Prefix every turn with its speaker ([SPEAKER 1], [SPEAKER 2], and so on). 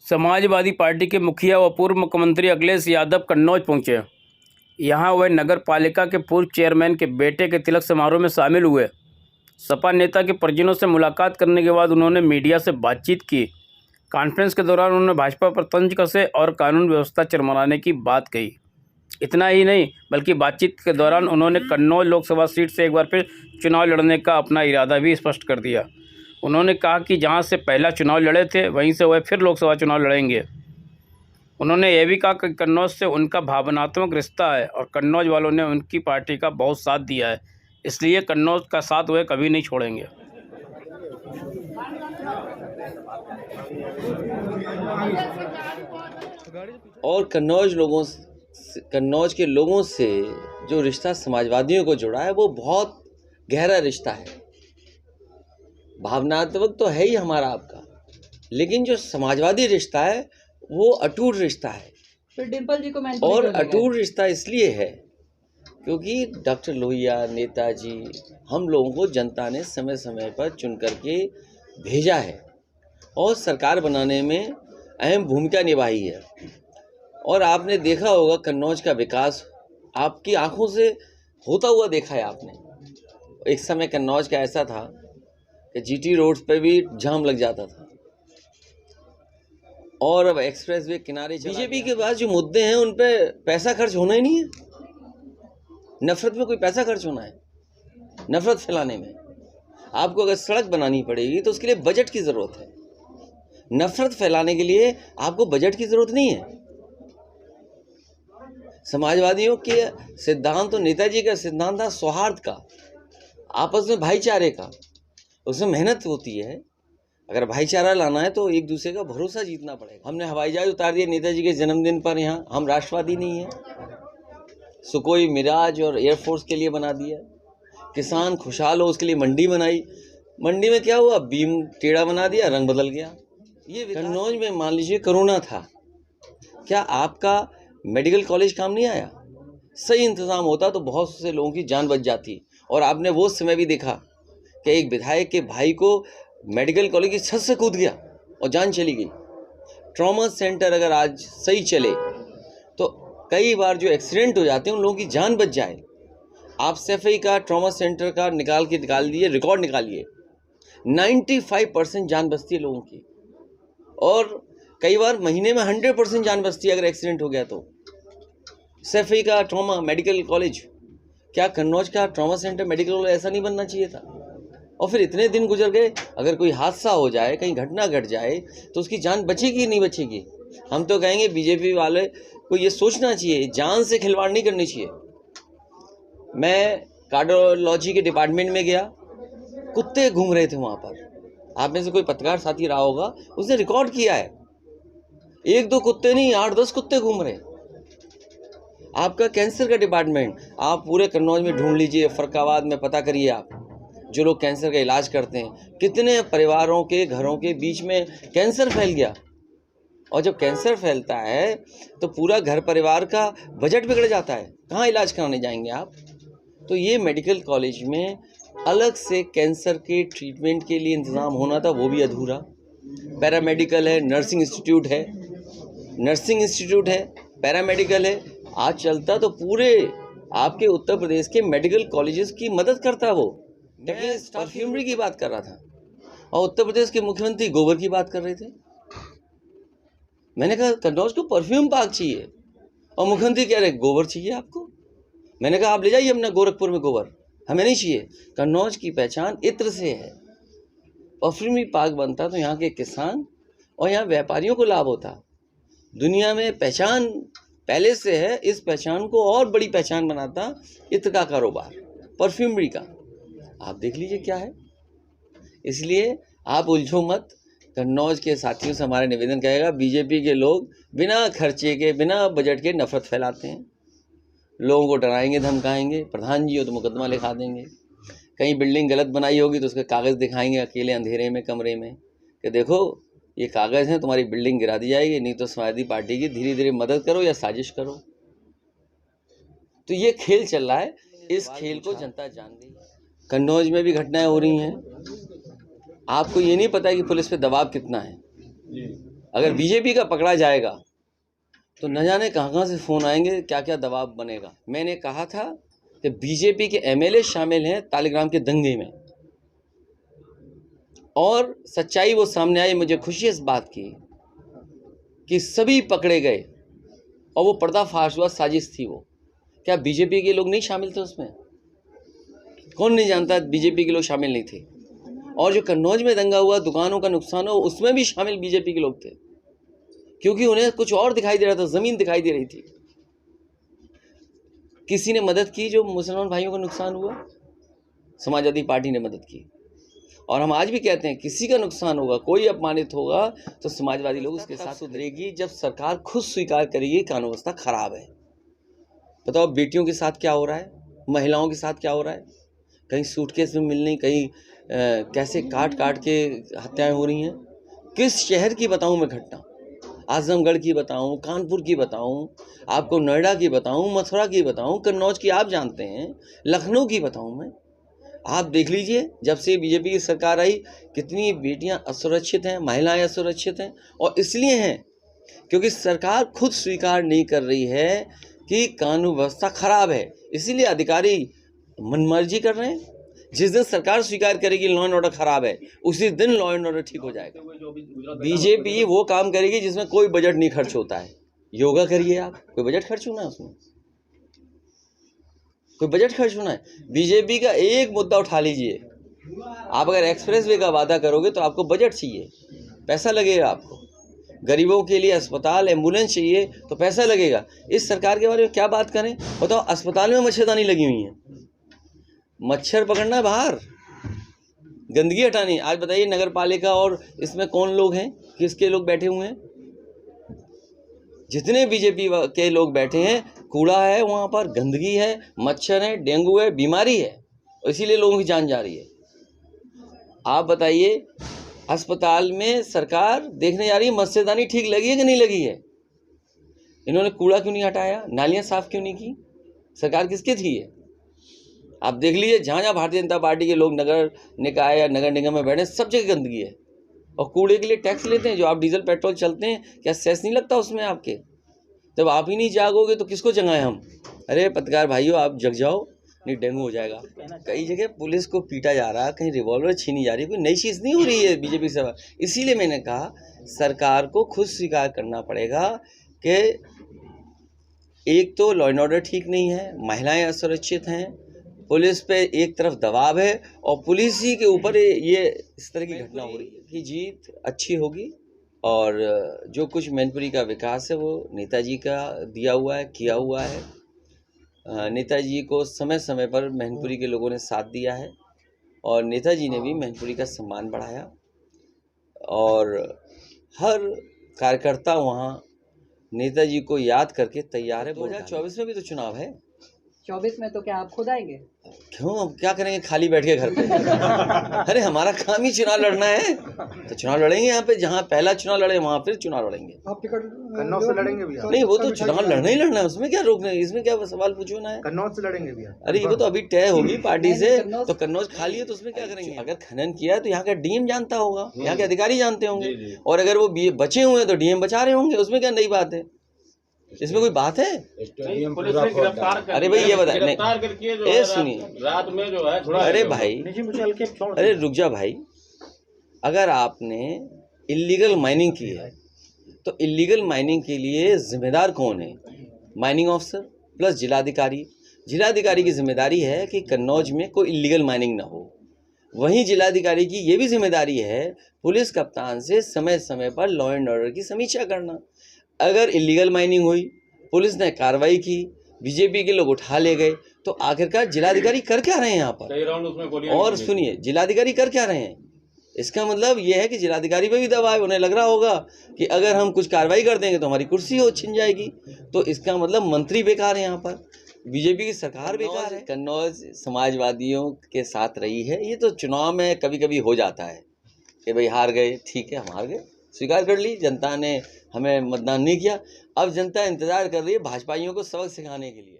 [SPEAKER 1] Samajwadi party के मुखिया व पूर्व मुख्यमंत्री अखिलेश यादव कन्नौज पहुंचे। यहां वह नगर पालिका के पूर्व चेयरमैन के बेटे के तिलक समारोह में शामिल हुए। सपा नेता के परिजनों से मुलाकात करने के बाद उन्होंने मीडिया से बातचीत की। कॉन्फ्रेंस के दौरान उन्होंने भाजपा पर तंज कसे और कानून व्यवस्था चरमराने की बात कही। इतना ही नहीं बल्कि बातचीत के दौरान उन्होंने कन्नौज लोकसभा सीट से एक बार फिर चुनाव लड़ने का अपना इरादा भी स्पष्ट कर दिया। उन्होंने कहा कि जहां से पहला चुनाव लड़े थे वहीं से वह फिर लोकसभा चुनाव लड़ेंगे। उन्होंने यह भी कहा कि कन्नौज से उनका भावनात्मक रिश्ता है और कन्नौज वालों ने उनकी पार्टी का बहुत साथ दिया है, इसलिए कन्नौज का साथ वह कभी नहीं छोड़ेंगे।
[SPEAKER 2] और कन्नौज के लोगों से जो रिश्ता समाजवादियों को जुड़ा है वो बहुत गहरा रिश्ता है। भावनात्मक तो है ही हमारा आपका, लेकिन जो समाजवादी रिश्ता है वो अटूट रिश्ता है।
[SPEAKER 3] फिर डिम्पल जी को
[SPEAKER 2] और अटूट रिश्ता इसलिए है क्योंकि डॉक्टर लोहिया, नेताजी, हम लोगों को जनता ने समय समय पर चुन करके भेजा है और सरकार बनाने में अहम भूमिका निभाई है। और आपने देखा होगा कन्नौज का विकास आपकी आंखों से होता हुआ देखा है आपने। एक समय कन्नौज का ऐसा था कि जीटी रोड्स पे भी जाम लग जाता था और अब एक्सप्रेस वे किनारे बीजेपी के पास जो मुद्दे हैं उन पे पैसा खर्च होना ही नहीं है। नफरत में कोई पैसा खर्च होना है? नफरत फैलाने में आपको अगर सड़क बनानी पड़ेगी तो उसके लिए बजट की ज़रूरत है। नफरत फैलाने के लिए आपको बजट की ज़रूरत नहीं है। समाजवादियों के सिद्धांत तो नेताजी का सिद्धांत था सौहार्द का, आपस में भाईचारे का। उसमें मेहनत होती है। अगर भाईचारा लाना है तो एक दूसरे का भरोसा जीतना पड़ेगा। हमने हवाई जहाज उतार दिया नेताजी के जन्मदिन पर। यहाँ हम राष्ट्रवादी नहीं हैं। सुकोई, मिराज और एयरफोर्स के लिए बना दिया। किसान खुशहाल हो उसके लिए मंडी बनाई। मंडी में क्या हुआ? बीम टेढ़ा बना दिया, रंग बदल गया। ये कन्नौज में मान लीजिए कोरोना था, क्या आपका मेडिकल कॉलेज काम नहीं आया? सही इंतज़ाम होता तो बहुत से लोगों की जान बच जाती। और आपने वो समय भी देखा कि एक विधायक के भाई को मेडिकल कॉलेज की छत से कूद गया और जान चली गई। ट्रॉमा सेंटर अगर आज सही चले तो कई बार जो एक्सीडेंट हो जाते हैं उन लोगों की जान बच जाए। आप सफाई का ट्रॉमा सेंटर का निकाल दिए, रिकॉर्ड निकालिए, 95% जान बचती है लोगों की। और कई बार महीने में 100% जान बचती है अगर एक्सीडेंट हो गया तो। सफाई का ट्रॉमा मेडिकल कॉलेज, क्या कन्नौज का ट्रॉमा सेंटर मेडिकल कॉलेज ऐसा नहीं बनना चाहिए था? और फिर इतने दिन गुजर गए, अगर कोई हादसा हो जाए, कहीं घटना घट जाए तो उसकी जान बचेगी नहीं बचेगी? हम तो कहेंगे बीजेपी वाले को ये सोचना चाहिए, जान से खिलवाड़ नहीं करनी चाहिए। मैं कार्डियोलॉजी के डिपार्टमेंट में गया, कुत्ते घूम रहे थे वहाँ पर। आप में से कोई पत्रकार साथी रहा होगा, उसने रिकॉर्ड किया है। 1-2 कुत्ते नहीं, 8-10 कुत्ते घूम रहे। आपका कैंसर का डिपार्टमेंट, आप पूरे कन्नौज में ढूंढ लीजिए, फरकाबाद में पता करिए आप, जो लोग कैंसर का इलाज करते हैं, कितने परिवारों के घरों के बीच में कैंसर फैल गया। और जब कैंसर फैलता है तो पूरा घर परिवार का बजट बिगड़ जाता है। कहाँ इलाज कराने जाएंगे आप? तो ये मेडिकल कॉलेज में अलग से कैंसर के ट्रीटमेंट के लिए इंतज़ाम होना था, वो भी अधूरा। पैरामेडिकल है, नर्सिंग इंस्टीट्यूट है, पैरामेडिकल है। आज चलता तो पूरे आपके उत्तर प्रदेश के मेडिकल कॉलेजेस की मदद करता वो। मैं परफ्यूमरी की बात कर रहा था और उत्तर प्रदेश के मुख्यमंत्री गोबर की बात कर रहे थे। मैंने कहा कन्नौज को परफ्यूम पार्क चाहिए और मुख्यमंत्री कह रहे गोबर चाहिए आपको। मैंने कहा आप ले जाइए अपना गोरखपुर में गोबर, हमें नहीं चाहिए। कन्नौज की पहचान इत्र से है। परफ्यूमरी पार्क बनता तो यहाँ के किसान और यहाँ व्यापारियों को लाभ होता। दुनिया में पहचान पहले से है, इस पहचान को और बड़ी पहचान बनाता इत्र का कारोबार, परफ्यूमरी का। आप देख लीजिए क्या है। इसलिए आप उलझो मत। कन्नौज के साथियों से हमारा निवेदन कहेगा, बीजेपी के लोग बिना खर्चे के, बिना बजट के नफरत फैलाते हैं। लोगों को डराएंगे, धमकाएंगे। प्रधान जी हो तो मुकदमा लिखा देंगे। कहीं बिल्डिंग गलत बनाई होगी तो उसके कागज़ दिखाएंगे अकेले अंधेरे में कमरे में कि देखो ये कागज़ हैं, तुम्हारी बिल्डिंग गिरा दी जाएगी, नहीं तो समाजवादी पार्टी की धीरे धीरे मदद करो या साजिश करो। तो ये खेल चल रहा है, इस खेल को जनता जान गई। कन्नौज में भी घटनाएं हो रही हैं। आपको ये नहीं पता कि पुलिस पे दबाव कितना है। अगर बीजेपी का पकड़ा जाएगा तो न जाने कहाँ से फ़ोन आएंगे, क्या क्या दबाव बनेगा। मैंने कहा था कि बीजेपी के एमएलए शामिल हैं तालिग्राम के दंगे में, और सच्चाई वो सामने आई। मुझे खुशी इस बात की कि सभी पकड़े गए और वो पर्दाफाश हुआ, साजिश थी वो। क्या बीजेपी के लोग नहीं शामिल थे उसमें? कौन नहीं जानता बीजेपी के लोग शामिल नहीं थे। और जो कन्नौज में दंगा हुआ, दुकानों का नुकसान हुआ, उसमें भी शामिल बीजेपी के लोग थे, क्योंकि उन्हें कुछ और दिखाई दे रहा था, ज़मीन दिखाई दे रही थी। किसी ने मदद की जो मुसलमान भाइयों का नुकसान हुआ? समाजवादी पार्टी ने मदद की। और हम आज भी कहते हैं किसी का नुकसान होगा, कोई अपमानित होगा तो समाजवादी लोग उसके साथ सुधरेगी जब सरकार खुद स्वीकार करेगी कानून व्यवस्था खराब है। बताओ बेटियों के साथ क्या हो रहा है, महिलाओं के साथ क्या हो रहा है। कहीं सूटकेस में मिल नहीं, कहीं कैसे काट काट के हत्याएं हो रही हैं। किस शहर की बताऊं मैं घटना? आजमगढ़ की बताऊं, कानपुर की बताऊं, आपको नोएडा की बताऊं, मथुरा की बताऊं, कन्नौज की आप जानते हैं, लखनऊ की बताऊं मैं। आप देख लीजिए, जब से बीजेपी की सरकार आई कितनी बेटियां असुरक्षित हैं, महिलाएं असुरक्षित हैं। और इसलिए हैं क्योंकि सरकार खुद स्वीकार नहीं कर रही है कि कानून व्यवस्था खराब है, इसीलिए अधिकारी मनमर्जी कर रहे हैं। जिस दिन सरकार स्वीकार करेगी लॉ एंड ऑर्डर खराब है, उसी दिन लॉ एंड ऑर्डर ठीक हो जाएगा। बीजेपी वो काम करेगी जिसमें कोई बजट नहीं खर्च होता है। योगा करिए आप, कोई बजट खर्च होना है उसमें? कोई बजट खर्च होना है? बीजेपी का एक मुद्दा उठा लीजिए, आप अगर एक्सप्रेस वे का वादा करोगे तो आपको बजट चाहिए, पैसा लगेगा आपको। गरीबों के लिए अस्पताल, एम्बुलेंस चाहिए तो पैसा लगेगा। इस सरकार के बारे में क्या बात करें? बताओ, अस्पताल में मच्छरदानी लगी हुई है, मच्छर पकड़ना है बाहर, गंदगी हटानी। आज बताइए नगर पालिका और इसमें कौन लोग हैं, किसके लोग बैठे हुए हैं? जितने बीजेपी के लोग बैठे हैं, कूड़ा है वहाँ पर, गंदगी है, मच्छर है, डेंगू है, बीमारी है, इसीलिए लोगों की जान जा रही है। आप बताइए, अस्पताल में सरकार देखने जा रही है मच्छरदानी ठीक लगी है कि नहीं लगी है। इन्होंने कूड़ा क्यों नहीं हटाया, नालियाँ साफ क्यों नहीं की? सरकार किसकी थी ये? आप देख लीजिए, जहाँ जहाँ भारतीय जनता पार्टी के लोग नगर निकाय या नगर निगम में बैठे, सब जगह गंदगी है। और कूड़े के लिए टैक्स लेते हैं। जो आप डीजल पेट्रोल चलते हैं, क्या सेस नहीं लगता उसमें आपके? जब आप ही नहीं जागोगे तो किसको जगाएं हम? अरे पत्रकार भाइयों, आप जग जाओ, नहीं डेंगू हो जाएगा। कई जगह पुलिस को पीटा जा रहा है, कहीं रिवॉल्वर छीनी जा रही है, कोई नई चीज़ नहीं हो रही है बीजेपी से। इसीलिए मैंने कहा सरकार को खुद स्वीकार करना पड़ेगा कि एक तो लॉ एंड ऑर्डर ठीक नहीं है, महिलाएं असुरक्षित हैं, पुलिस पे एक तरफ दबाव है, और पुलिस ही के ऊपर ये इस तरह की घटना हो रही है कि जीत अच्छी होगी। और जो कुछ मैनपुरी का विकास है वो नेताजी का दिया हुआ है, किया हुआ है। नेताजी को समय समय पर मैनपुरी के लोगों ने साथ दिया है, और नेताजी ने भी मैनपुरी का सम्मान बढ़ाया, और हर कार्यकर्ता वहाँ नेताजी को याद करके तैयार है। 2024 में भी तो चुनाव है।
[SPEAKER 3] 24 में तो क्या आप खुद आएंगे?
[SPEAKER 2] क्यों, अब क्या करेंगे खाली बैठ के घर पे? अरे हमारा काम ही चुनाव लड़ना है, तो चुनाव लड़ेंगे। यहाँ पे जहाँ पहला चुनाव लड़े वहाँ फिर चुनाव लड़ेंगे।
[SPEAKER 4] आप टिकट कन्नौज से लड़ेंगे भैया?
[SPEAKER 2] नहीं, वो तो चुनाव लड़ना ही लड़ना है, उसमें क्या रोकना है, इसमें क्या सवाल पूछना है?
[SPEAKER 4] कन्नौज से लड़ेंगे भैया?
[SPEAKER 2] अरे वो तो अभी तय होगी पार्टी से, तो कन्नौज खाली है तो उसमें क्या करेंगे? अगर खनन किया तो यहाँ का डीएम जानता होगा, यहाँ के अधिकारी जानते होंगे, और अगर वो बचे हुए हैं तो डीएम बचा रहे होंगे, उसमें क्या नई बात है? इसमें कोई बात है? अरे भाई ये बताए, नहीं सुनिए,
[SPEAKER 5] रात में जो है थोड़ा,
[SPEAKER 2] अरे भाई, अरे रुक जा भाई, अगर आपने इलीगल माइनिंग की है तो इलीगल माइनिंग के लिए जिम्मेदार कौन है? माइनिंग ऑफिसर प्लस जिलाधिकारी। जिलाधिकारी की जिम्मेदारी है कि कन्नौज में कोई इलीगल माइनिंग ना हो। वहीं जिलाधिकारी की ये भी जिम्मेदारी है पुलिस कप्तान से समय समय पर लॉ एंड ऑर्डर की समीक्षा करना। अगर इलीगल माइनिंग हुई, पुलिस ने कार्रवाई की, बीजेपी के लोग उठा ले गए, तो आखिरकार जिलाधिकारी कर क्या रहे हैं यहाँ पर? और सुनिए, जिलाधिकारी कर क्या रहे हैं? इसका मतलब ये है कि जिलाधिकारी पे भी दबाव है। उन्हें लग रहा होगा कि अगर हम कुछ कार्रवाई कर देंगे तो हमारी कुर्सी हो छिन जाएगी, तो इसका मतलब मंत्री बेकार है, यहाँ पर बीजेपी की सरकार बेकार है। कन्नौज समाजवादियों के साथ रही है, ये तो चुनाव में कभी कभी हो जाता है कि भाई हार गए, ठीक है हम हार गए, स्वीकार कर ली, जनता ने हमें मतदान नहीं किया। अब जनता इंतज़ार कर रही है भाजपाइयों को सबक सिखाने के लिए।